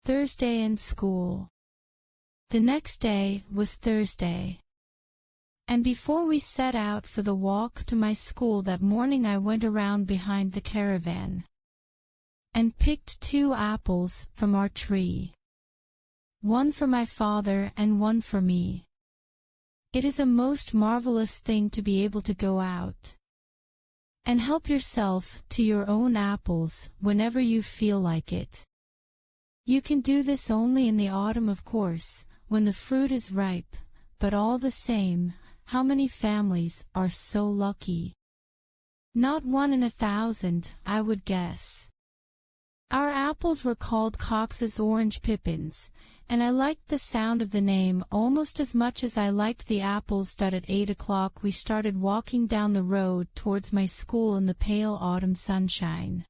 Thursday in school. The next day was Thursday. And before we set out for the walk to my school that morning, I went around behind the caravan and picked 2 apples from our tree. One for my father and one for me. It is a most marvelous thing to be able to go out and help yourself to your own apples whenever you feel like it. You can do this only in the autumn, of course, when the fruit is ripe, but all the same, how many families are so lucky? Not 1 in 1,000, I would guess. Our apples were called Cox's Orange Pippins, and I liked the sound of the name almost as much as I liked the apples. At 8 o'clock we started walking down the road towards my school in the pale autumn sunshine,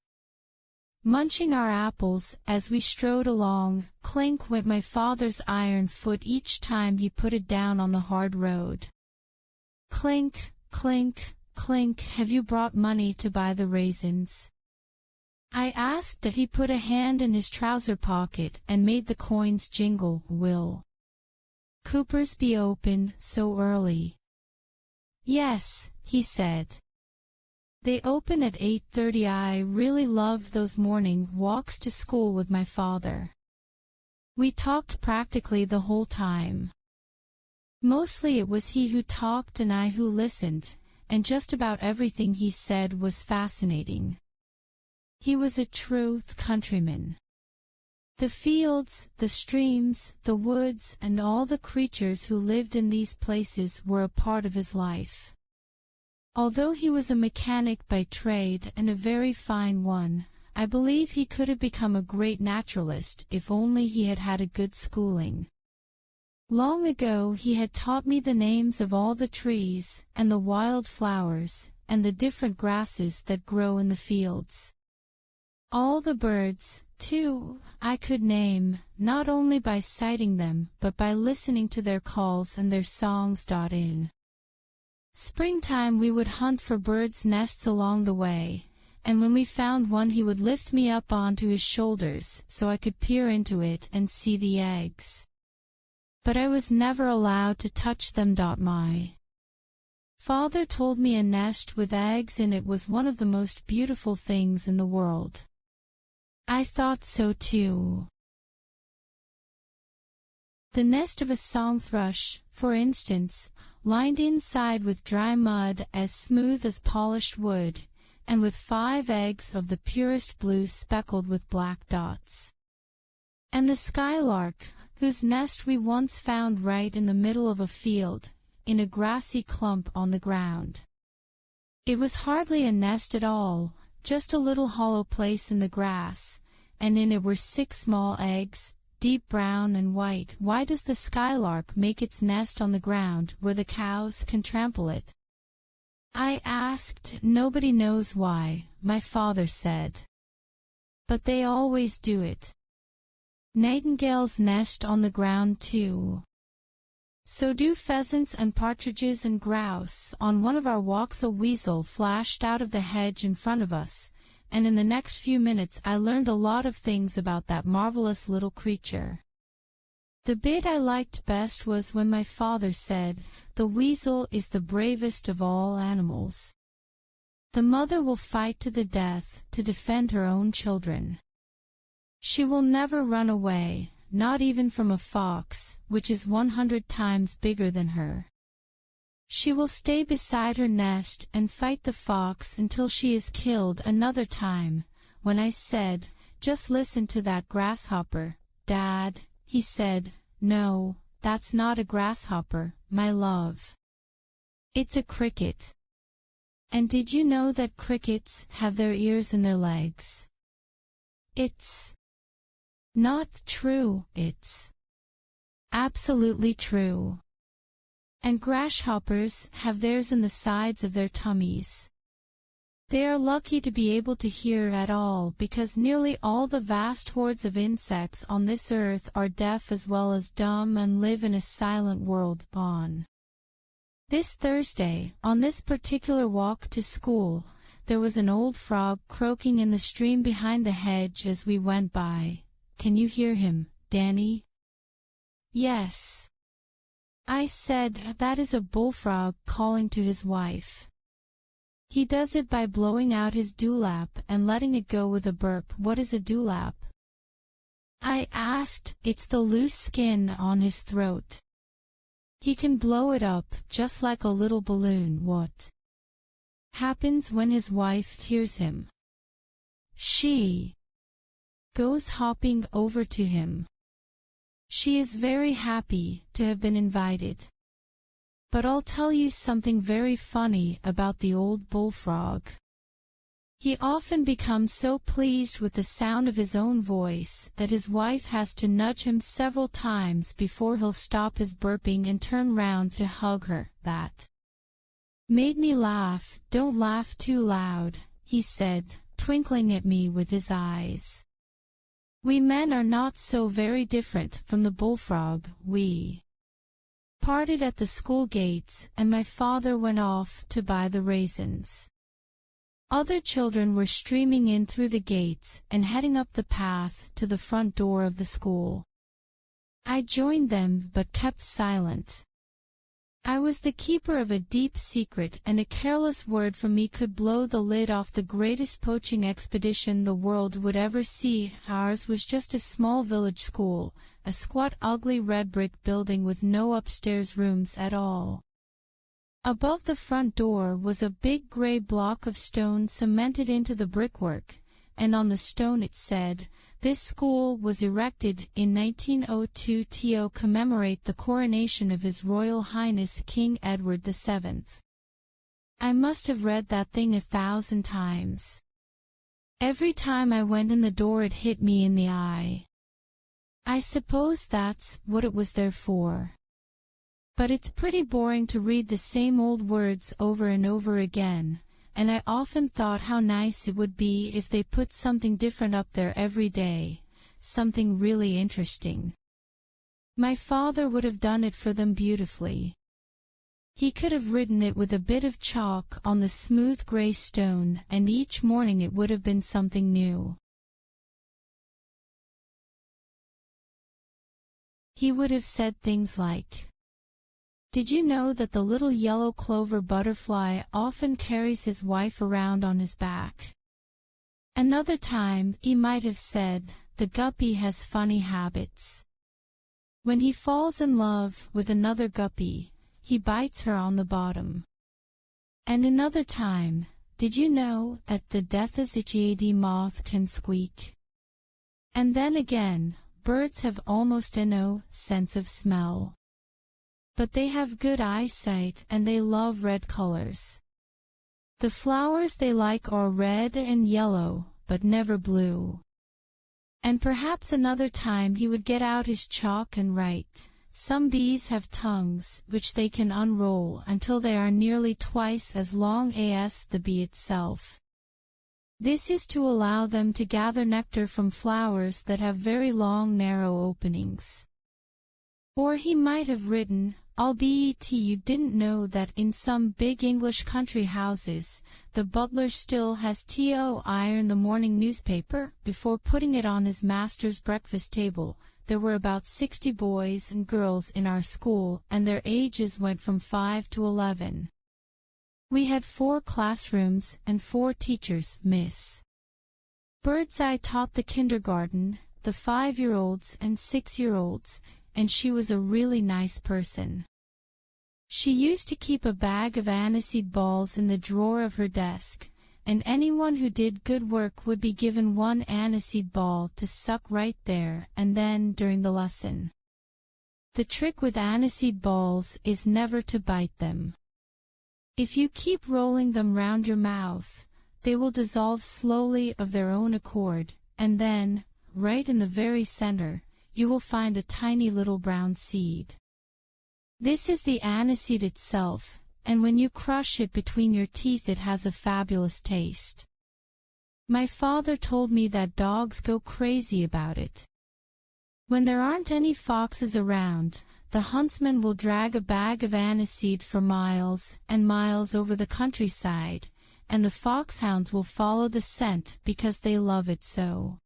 munching our apples as we strode along. Clink went my father's iron foot each time he put it down on the hard road. Clink, clink, clink. Have you brought money to buy the raisins? I asked. He put a hand in his trouser pocket and made the coins jingle. Will Cooper's be open so early? Yes, he said. They open at 8:30. I really loved those morning walks to school with my father. We talked practically the whole time. Mostly it was he who talked and I who listened, and just about everything he said was fascinating. He was a true countryman. The fields, the streams, the woods, and all the creatures who lived in these places were a part of his life. Although he was a mechanic by trade and a very fine one, I believe he could have become a great naturalist if only he had had a good schooling. Long ago he had taught me the names of all the trees, and the wild flowers, and the different grasses that grow in the fields. All the birds, too, I could name, not only by sighting them, but by listening to their calls and their songs. In springtime we would hunt for birds' nests along the way, and when we found one he would lift me up onto his shoulders so I could peer into it and see the eggs. But I was never allowed to touch them. My father told me a nest with eggs in it was one of the most beautiful things in the world. I thought so too. The nest of a song thrush, for instance, lined inside with dry mud as smooth as polished wood, and with 5 eggs of the purest blue speckled with black dots. And the skylark, whose nest we once found right in the middle of a field, in a grassy clump on the ground. It was hardly a nest at all, just a little hollow place in the grass, and in it were 6 small eggs, deep brown and white. Why does the skylark make its nest on the ground where the cows can trample it? I asked. Nobody knows why, my father said. But they always do it. Nightingales nest on the ground too. So do pheasants and partridges and grouse. On one of our walks a weasel flashed out of the hedge in front of us, and in the next few minutes I learned a lot of things about that marvelous little creature. The bit I liked best was when my father said, "The weasel is the bravest of all animals. The mother will fight to the death to defend her own children. She will never run away, not even from a fox, which is 100 times bigger than her. She will stay beside her nest and fight the fox until she is killed." Another time, when I said, "Just listen to that grasshopper, Dad," he said, "No, that's not a grasshopper, my love. It's a cricket. And did you know that crickets have their ears in their legs?" It's not true. It's absolutely true. And grasshoppers have theirs in the sides of their tummies. They are lucky to be able to hear at all, because nearly all the vast hordes of insects on this earth are deaf as well as dumb and live in a silent world. On this Thursday, on this particular walk to school, there was an old frog croaking in the stream behind the hedge as we went by. "Can you hear him, Danny?" "Yes," I said. "That is a bullfrog calling to his wife. He does it by blowing out his dewlap and letting it go with a burp." "What is a dewlap?" I asked. "It's the loose skin on his throat. He can blow it up just like a little balloon." "What happens when his wife hears him?" "She goes hopping over to him. She is very happy to have been invited. But I'll tell you something very funny about the old bullfrog. He often becomes so pleased with the sound of his own voice that his wife has to nudge him several times before he'll stop his burping and turn round to hug her." That made me laugh. "Don't laugh too loud," he said, twinkling at me with his eyes. "We men are not so very different from the bullfrog." We parted at the school gates, and my father went off to buy the raisins. Other children were streaming in through the gates and heading up the path to the front door of the school. I joined them but kept silent. I was the keeper of a deep secret, and a careless word from me could blow the lid off the greatest poaching expedition the world would ever see. Ours was just a small village school, a squat, ugly red brick building with no upstairs rooms at all. Above the front door was a big gray block of stone cemented into the brickwork, and on the stone it said, "This school was erected in 1902 to commemorate the coronation of His Royal Highness King Edward VII." I must have read that thing 1,000 times. Every time I went in the door it hit me in the eye. I suppose that's what it was there for. But it's pretty boring to read the same old words over and over again, and I often thought how nice it would be if they put something different up there every day, something really interesting. My father would have done it for them beautifully. He could have written it with a bit of chalk on the smooth gray stone, and each morning it would have been something new. He would have said things like, "Did you know that the little yellow clover butterfly often carries his wife around on his back?" Another time he might have said, "The guppy has funny habits. When he falls in love with another guppy, he bites her on the bottom." And another time, "Did you know that the death-as-itchy moth can squeak?" And then again, "Birds have almost no sense of smell. But they have good eyesight and they love red colors. The flowers they like are red and yellow, but never blue." And perhaps another time he would get out his chalk and write, "Some bees have tongues which they can unroll until they are nearly twice as long as the bee itself. This is to allow them to gather nectar from flowers that have very long narrow openings." Or he might have written, "I'll bet you didn't know that in some big English country houses, the butler still has to iron the morning newspaper before putting it on his master's breakfast table." There were about 60 boys and girls in our school, and their ages went from 5 to 11. We had 4 classrooms and 4 teachers. Miss Birdseye taught the kindergarten, the 5-year-olds and 6-year-olds, and she was a really nice person. She used to keep a bag of aniseed balls in the drawer of her desk, and anyone who did good work would be given 1 aniseed ball to suck right there and then during the lesson. The trick with aniseed balls is never to bite them. If you keep rolling them round your mouth, they will dissolve slowly of their own accord, and then, right in the very center, you will find a tiny little brown seed. This is the aniseed itself, and when you crush it between your teeth it has a fabulous taste. My father told me that dogs go crazy about it. When there aren't any foxes around, the huntsman will drag a bag of aniseed for miles and miles over the countryside, and the foxhounds will follow the scent because they love it so.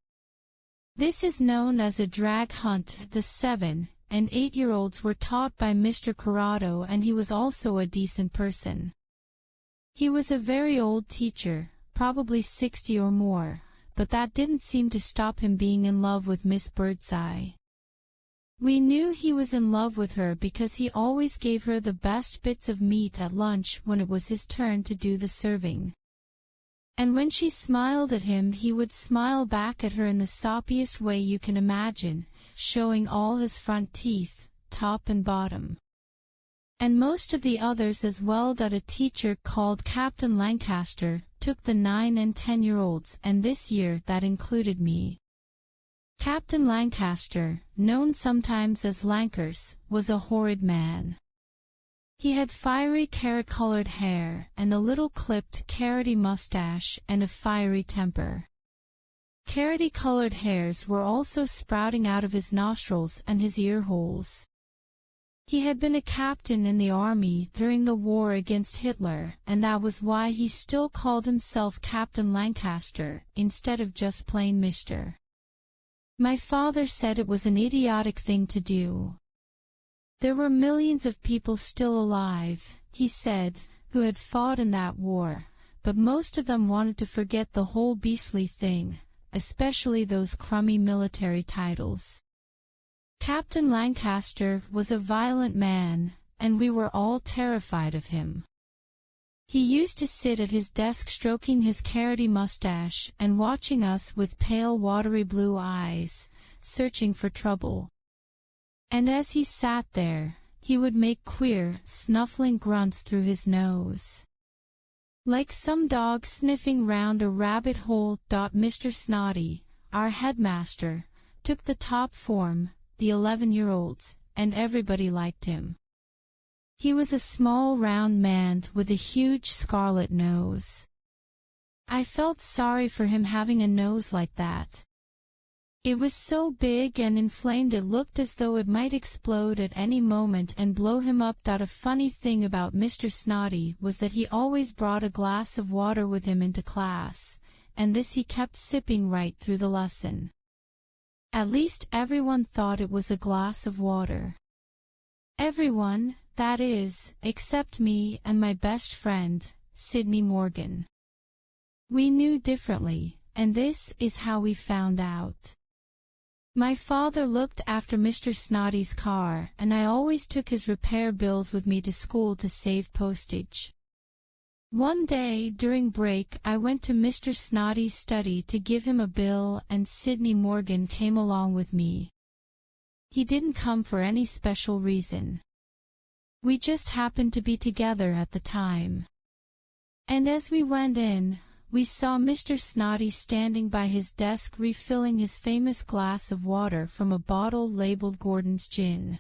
This is known as a drag hunt. The 7- and 8-year-olds were taught by Mr. Corrado, and he was also a decent person. He was a very old teacher, probably 60 or more, but that didn't seem to stop him being in love with Miss Birdseye. We knew he was in love with her because he always gave her the best bits of meat at lunch when it was his turn to do the serving. And when she smiled at him, he would smile back at her in the soppiest way you can imagine, showing all his front teeth, top and bottom. And most of the others as well. A teacher called Captain Lancaster took the 9- and 10-year-olds, and this year that included me. Captain Lancaster, known sometimes as Lankers, was a horrid man. He had fiery carrot-colored hair, and a little clipped carroty mustache, and a fiery temper. Carroty-colored hairs were also sprouting out of his nostrils and his ear holes. He had been a captain in the army during the war against Hitler, and that was why he still called himself Captain Lancaster, instead of just plain Mr. My father said it was an idiotic thing to do. There were millions of people still alive, he said, who had fought in that war, but most of them wanted to forget the whole beastly thing, especially those crummy military titles. Captain Lancaster was a violent man, and we were all terrified of him. He used to sit at his desk stroking his carroty mustache and watching us with pale watery blue eyes, searching for trouble. And as he sat there, he would make queer, snuffling grunts through his nose, like some dog sniffing round a rabbit hole. Mr. Snotty, our headmaster, took the top form, the 11-year-olds, and everybody liked him. He was a small round man with a huge scarlet nose. I felt sorry for him having a nose like that. It was so big and inflamed it looked as though it might explode at any moment and blow him up. A funny thing about Mr. Snotty was that he always brought a glass of water with him into class, and this he kept sipping right through the lesson. At least everyone thought it was a glass of water. Everyone, that is, except me and my best friend, Sidney Morgan. We knew differently, and this is how we found out. My father looked after Mr. Snotty's car, and I always took his repair bills with me to school to save postage. One day during break I went to Mr. Snotty's study to give him a bill, and Sidney Morgan came along with me. He didn't come for any special reason. We just happened to be together at the time. And as we went in, we saw Mr. Snotty standing by his desk refilling his famous glass of water from a bottle labeled Gordon's Gin.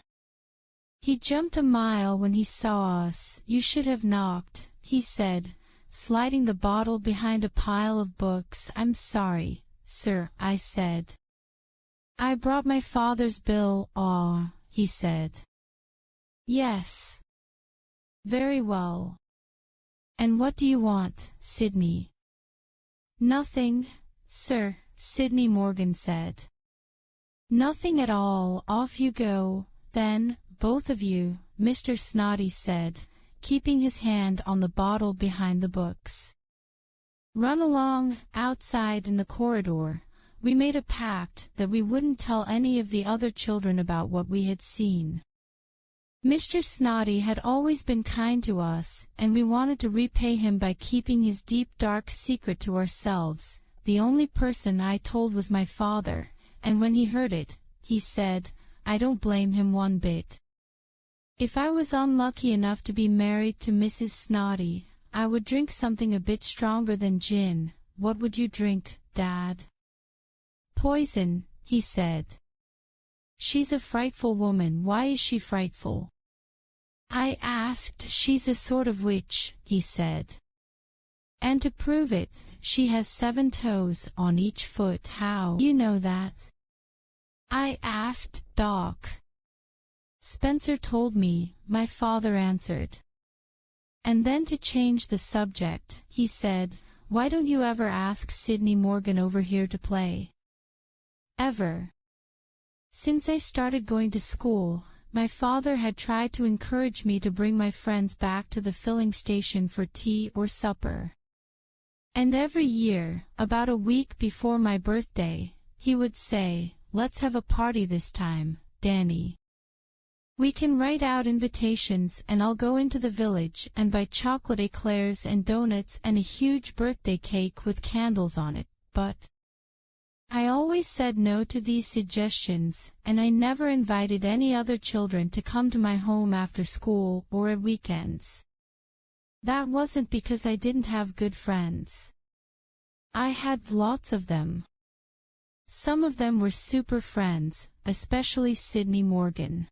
He jumped a mile when he saw us. "You should have knocked," he said, sliding the bottle behind a pile of books. "I'm sorry, sir," I said. "I brought my father's bill." "Ah," he said. "Yes." "Very well. And what do you want, Sidney?" "Nothing, sir," Sidney Morgan said. "Nothing at all. Off you go, then, both of you," Mr. Snotty said, keeping his hand on the bottle behind the books. "Run along, outside in the corridor." We made a pact that we wouldn't tell any of the other children about what we had seen. Mr. Snotty had always been kind to us, and we wanted to repay him by keeping his deep dark secret to ourselves. The only person I told was my father, and when he heard it, he said, "I don't blame him one bit." If I was unlucky enough to be married to Mrs. Snotty, I would drink something a bit stronger than gin. "What would you drink, Dad?" "Poison," he said. "She's a frightful woman." "Why is she frightful?" I asked. "She's a sort of witch," he said. "And to prove it, she has 7 toes on each foot." "How you know that?" I asked. "Doc Spencer told me," my father answered. And then to change the subject, he said, "Why don't you ever ask Sidney Morgan over here to play?" ever. Since I started going to school, my father had tried to encourage me to bring my friends back to the filling station for tea or supper. And every year, about a week before my birthday, he would say, "Let's have a party this time, Danny. We can write out invitations and I'll go into the village and buy chocolate eclairs and donuts and a huge birthday cake with candles on it." But I always said no to these suggestions, and I never invited any other children to come to my home after school or at weekends. That wasn't because I didn't have good friends. I had lots of them. Some of them were super friends, especially Sydney Morgan.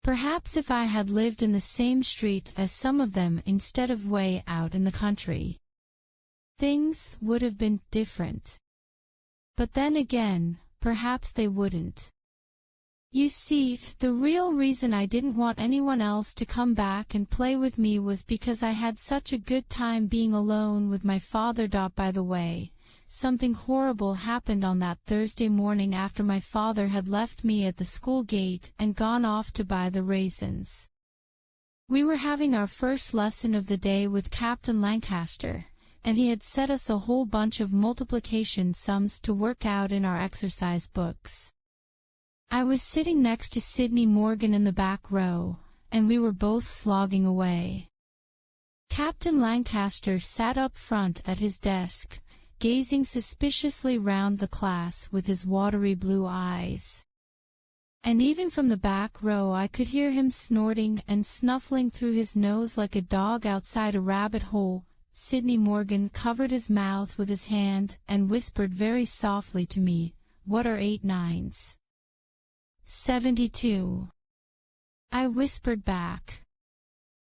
Perhaps if I had lived in the same street as some of them instead of way out in the country, things would have been different. But then again, perhaps they wouldn't. You see, the real reason I didn't want anyone else to come back and play with me was because I had such a good time being alone with my father. By the way, something horrible happened on that Thursday morning after my father had left me at the school gate and gone off to buy the raisins. We were having our first lesson of the day with Captain Lancaster, and he had set us a whole bunch of multiplication sums to work out in our exercise books. I was sitting next to Sydney Morgan in the back row, and we were both slogging away. Captain Lancaster sat up front at his desk, gazing suspiciously round the class with his watery blue eyes. And even from the back row I could hear him snorting and snuffling through his nose like a dog outside a rabbit hole. Sydney Morgan covered his mouth with his hand and whispered very softly to me, "What are 8 9s?" 72. I whispered back.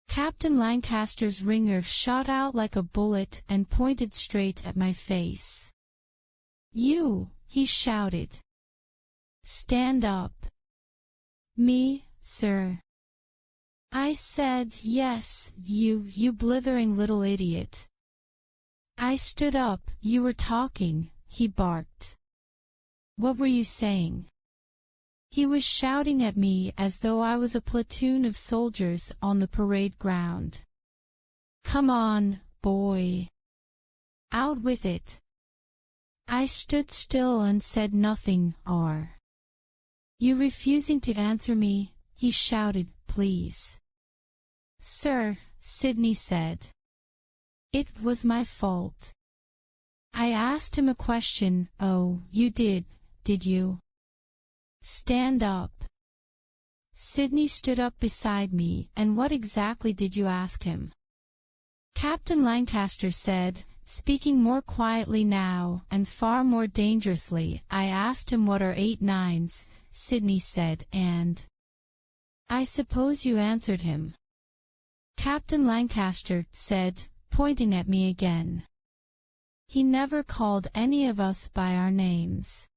Captain Lancaster's ringer shot out like a bullet and pointed straight at my face. "You," he shouted. "Stand up." "Me, sir?" I said, "Yes, you blithering little idiot." I stood up. "You were talking," he barked. "What were you saying?" He was shouting at me as though I was a platoon of soldiers on the parade ground. "Come on, boy. Out with it." I stood still and said nothing. "Are you refusing to answer me?" he shouted. "Please." "Sir," Sydney said. "It was my fault. I asked him a question." "Oh, you did you? Stand up." Sydney stood up beside me. "And what exactly did you ask him?" Captain Lancaster said, speaking more quietly now and far more dangerously. "I asked him what are 8 9s, Sydney said, "and I suppose you answered him." Captain Lancaster said, pointing at me again. He never called any of us by our names.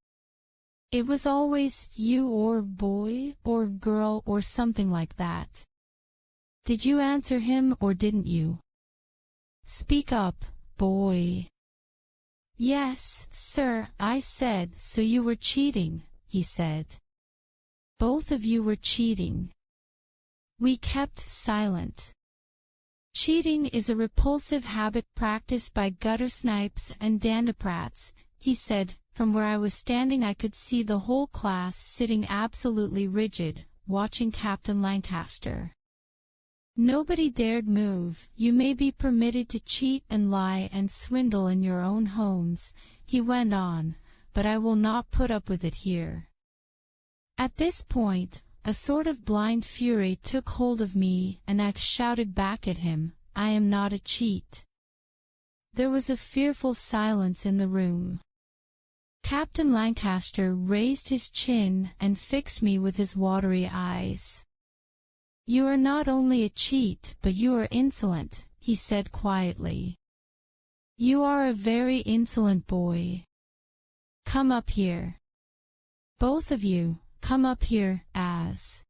It was always you or boy or girl or something like that. Did you answer him or didn't you? Speak up, boy. "Yes, sir," I said. "So you were cheating," he said. "Both of you were cheating." We kept silent. "Cheating is a repulsive habit practiced by guttersnipes and dandiprats," he said. From where I was standing I could see the whole class sitting absolutely rigid, watching Captain Lancaster. "Nobody dared move. You may be permitted to cheat and lie and swindle in your own homes," he went on, "but I will not put up with it here." At this point, a sort of blind fury took hold of me, and I shouted back at him, "I am not a cheat." There was a fearful silence in the room. Captain Lancaster raised his chin and fixed me with his watery eyes. "You are not only a cheat, but you are insolent," he said quietly. "You are a very insolent boy. Come up here. Both of you, come up here." As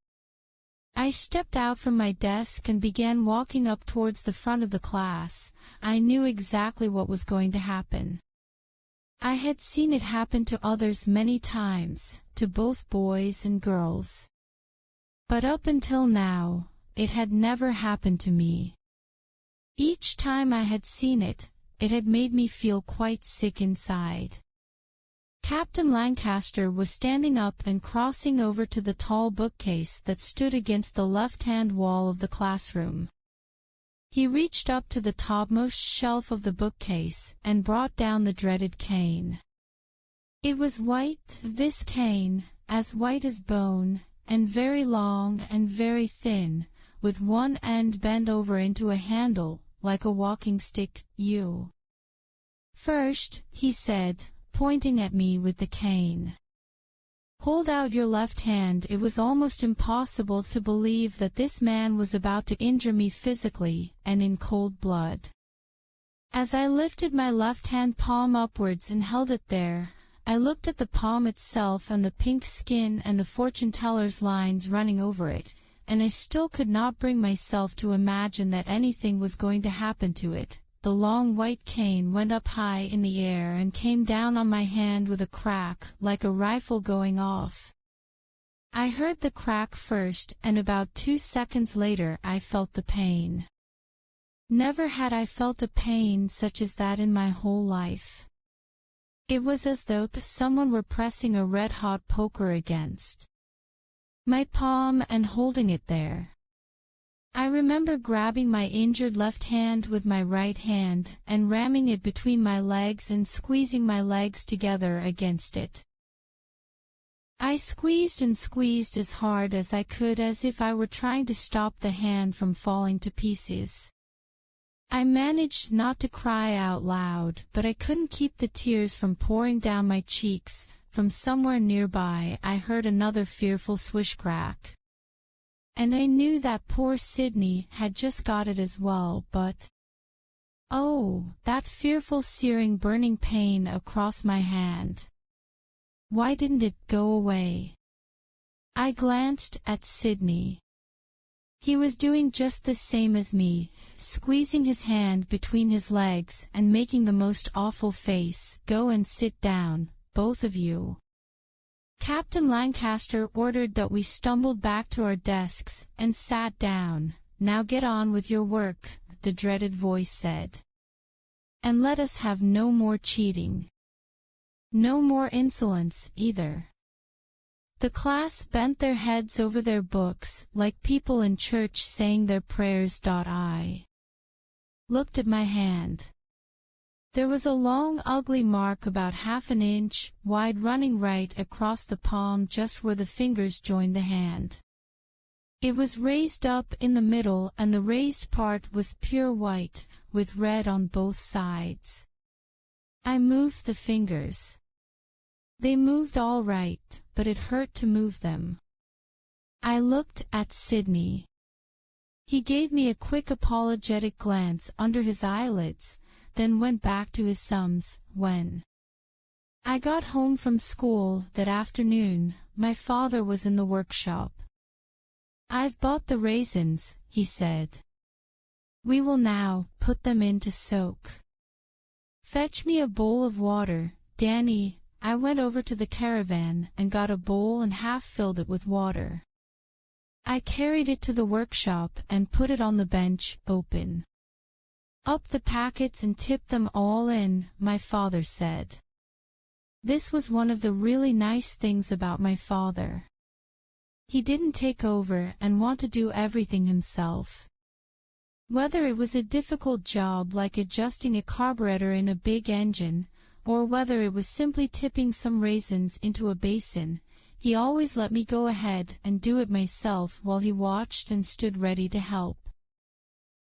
I stepped out from my desk and began walking up towards the front of the class, I knew exactly what was going to happen. I had seen it happen to others many times, to both boys and girls. But up until now, it had never happened to me. Each time I had seen it, it had made me feel quite sick inside. Captain Lancaster was standing up and crossing over to the tall bookcase that stood against the left-hand wall of the classroom. He reached up to the topmost shelf of the bookcase and brought down the dreaded cane. It was white, this cane, as white as bone, and very long and very thin, with one end bent over into a handle, like a walking stick. "You." "First," he said, pointing at me with the cane. "Hold out your left hand." It was almost impossible to believe that this man was about to injure me physically, and in cold blood. As I lifted my left hand palm upwards and held it there, I looked at the palm itself and the pink skin and the fortune teller's lines running over it, and I still could not bring myself to imagine that anything was going to happen to it. The long white cane went up high in the air and came down on my hand with a crack, like a rifle going off. I heard the crack first, and about 2 seconds later I felt the pain. Never had I felt a pain such as that in my whole life. It was as though someone were pressing a red-hot poker against my palm and holding it there. I remember grabbing my injured left hand with my right hand and ramming it between my legs and squeezing my legs together against it. I squeezed and squeezed as hard as I could, as if I were trying to stop the hand from falling to pieces. I managed not to cry out loud, but I couldn't keep the tears from pouring down my cheeks. From somewhere nearby I heard another fearful swish-crack. And I knew that poor Sydney had just got it as well, but oh, that fearful searing burning pain across my hand. Why didn't it go away? I glanced at Sydney. He was doing just the same as me, squeezing his hand between his legs and making the most awful face. "Go and sit down, both of you." Captain Lancaster ordered that we stumbled back to our desks and sat down. "Now get on with your work," the dreaded voice said. "And let us have no more cheating. No more insolence, either." The class bent their heads over their books, like people in church saying their prayers. I looked at my hand. There was a long, ugly mark about 1/2 inch wide running right across the palm, just where the fingers joined the hand. It was raised up in the middle, and the raised part was pure white, with red on both sides. I moved the fingers. They moved all right, but it hurt to move them. I looked at Sydney. He gave me a quick apologetic glance under his eyelids, then went back to his sums. When I got home from school that afternoon, my father was in the workshop. "I've bought the raisins," he said. "We will now put them in to soak. Fetch me a bowl of water, Danny." I went over to the caravan and got a bowl and half filled it with water. I carried it to the workshop and put it on the bench, open up the packets and tipped them all in, my father said. This was one of the really nice things about my father. He didn't take over and want to do everything himself. Whether it was a difficult job like adjusting a carburetor in a big engine, or whether it was simply tipping some raisins into a basin, he always let me go ahead and do it myself while he watched and stood ready to help.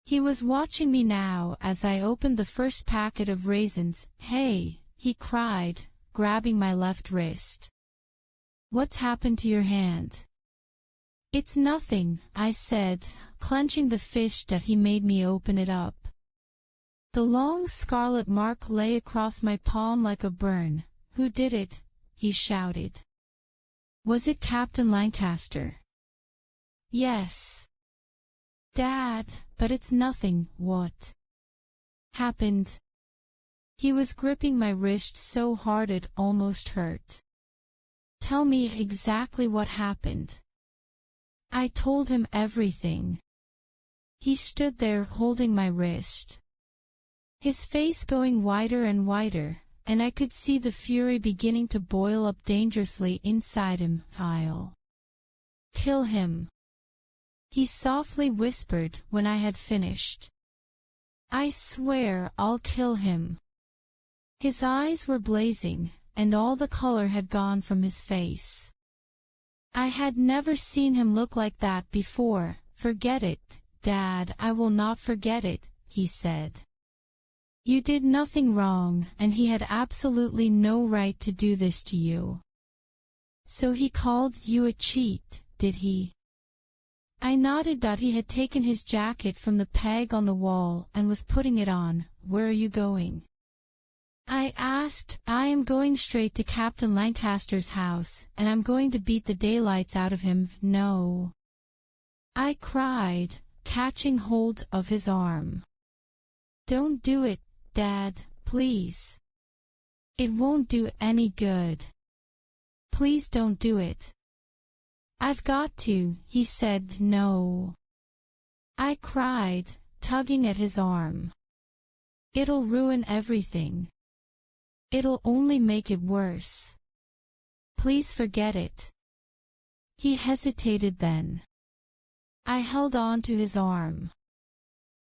He was watching me now as I opened the first packet of raisins. "Hey," he cried, grabbing my left wrist. "What's happened to your hand?" "It's nothing," I said, clenching the fist that he made me open it up. The long scarlet mark lay across my palm like a burn. "Who did it?" he shouted. "Was it Captain Lancaster?" "Yes, Dad, but it's nothing." "What happened?" He was gripping my wrist so hard it almost hurt. Tell me exactly what happened. I told him everything. He stood there holding my wrist, his face going whiter and whiter, and I could see the fury beginning to boil up dangerously inside him. I'll kill him, he softly whispered when I had finished. I swear I'll kill him. His eyes were blazing, and all the color had gone from his face. I had never seen him look like that before. Forget it, Dad, I will not forget it, he said. You did nothing wrong, and he had absolutely no right to do this to you. So he called you a cheat, did he? I nodded. He had taken his jacket from the peg on the wall and was putting it on. Where are you going? I asked. I am going straight to Captain Lancaster's house, and I'm going to beat the daylights out of him. No, I cried, catching hold of his arm. Don't do it, Dad, please. It won't do any good. Please don't do it. I've got to, he said. No. I cried, tugging at his arm. It'll ruin everything. It'll only make it worse. Please forget it. He hesitated then. I held on to his arm.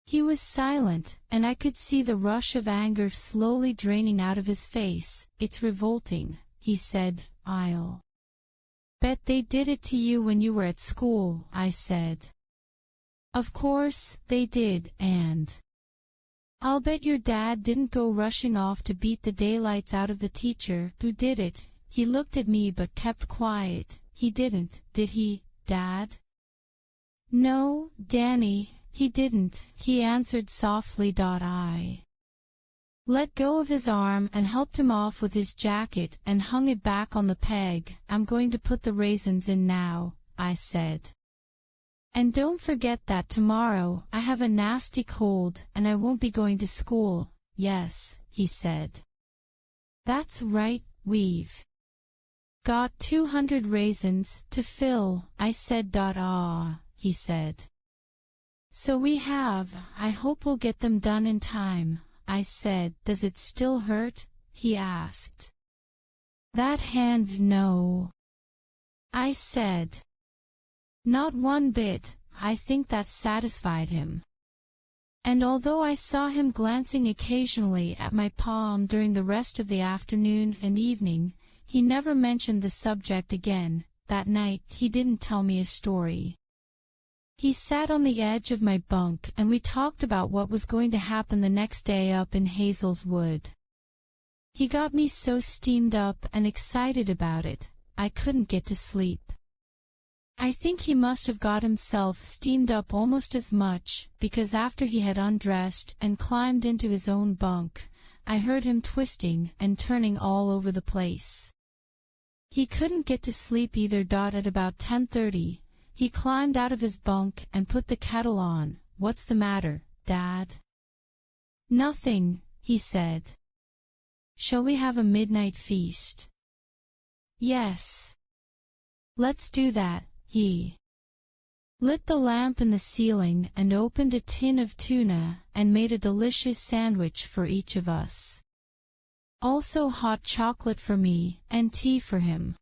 He was silent, and I could see the rush of anger slowly draining out of his face. It's revolting, he said. I'll bet they did it to you when you were at school, I said. Of course, they did, and I'll bet your dad didn't go rushing off to beat the daylights out of the teacher who did it. He looked at me but kept quiet. He didn't, did he, Dad? No, Danny, he didn't, he answered softly. I let go of his arm and helped him off with his jacket and hung it back on the peg. I'm going to put the raisins in now, I said. And don't forget that tomorrow I have a nasty cold and I won't be going to school. Yes, he said. That's right, we've got 200 raisins to fill, I said. Ah, he said. So we have. I hope we'll get them done in time, I said. Does it still hurt? He asked. That hand? No, I said. Not one bit. I think that satisfied him. And although I saw him glancing occasionally at my palm during the rest of the afternoon and evening, he never mentioned the subject again. That night he didn't tell me a story. He sat on the edge of my bunk and we talked about what was going to happen the next day up in Hazel's Wood. He got me so steamed up and excited about it, I couldn't get to sleep. I think he must have got himself steamed up almost as much, because after he had undressed and climbed into his own bunk, I heard him twisting and turning all over the place. He couldn't get to sleep either. At about 10:30, he climbed out of his bunk and put the kettle on. What's the matter, Dad? Nothing, he said. Shall we have a midnight feast? Yes. Let's do that. He lit the lamp in the ceiling and opened a tin of tuna and made a delicious sandwich for each of us. Also hot chocolate for me and tea for him.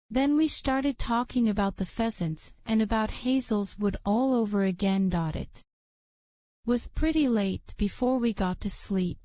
Then we started talking about the pheasants and about Hazel's Wood all over again. It was pretty late before we got to sleep.